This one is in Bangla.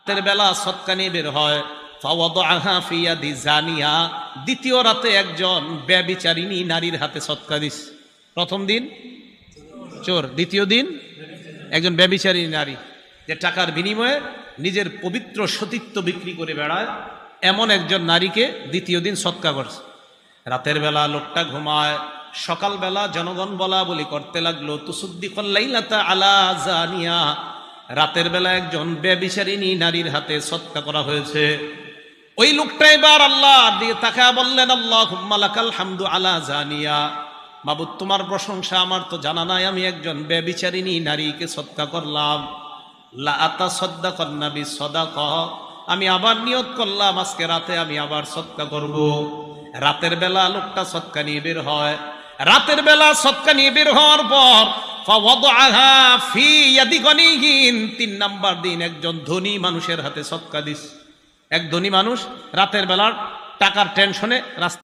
রাতের বেলা সদকা নিয়ে বের হয়, ফাওয়াদাহা ফি ইয়াদি জানিয়া, দ্বিতীয় রাতে একজন ব্যভিচারিণী নারীর হাতে সদকা দিস। প্রথম দিন চোর, দ্বিতীয় দিন একজন ব্যভিচারিণী নারী, যে টাকার বিনিময়ে নিজের পবিত্র সতীত্ব বিক্রি করে বেড়ায়, এমন একজন নারীকে দ্বিতীয় দিন সদকা করছে। রাতের বেলা লোকটা ঘুমায়, সকালবেলা জনগণ বলা বলি করতে লাগলো, তুসুদ্দিকুল লাইলাতা আলা জানিয়া, রাতের বেলা একজন ব্যভিচারিণী নারীর হাতে সদকা করা হয়েছে। ওই লোকটা এবার আল্লাহ দিয়ে তাকায়া বললেন, আল্লাহুম্মা লাকাল হামদু আলা জানিয়া, মাবুদ তোমার প্রশংসা, আমার তো জানা নাই আমি একজন ব্যভিচারিণী নারীকে সদকা করলাম। লা আতাসাদ্দাকান্না বিসসাদাকা, আমি আবার নিয়ত করলাম আজকে রাতে আমি আবার সদকা করব। রাতের বেলা লোকটা সদকা নিয়ে বের হয়। রাতের বেলা সদকা নিয়ে বের হওয়ার পর ফাওয়াদাহা ফি ইয়াদি গনিহিন, 3 নাম্বার দিন একজন ধনী মানুষের হাতে সদকা দিস। এক ধনী মানুষ রাতের বেলার টাকার টেনশনে রাস্তা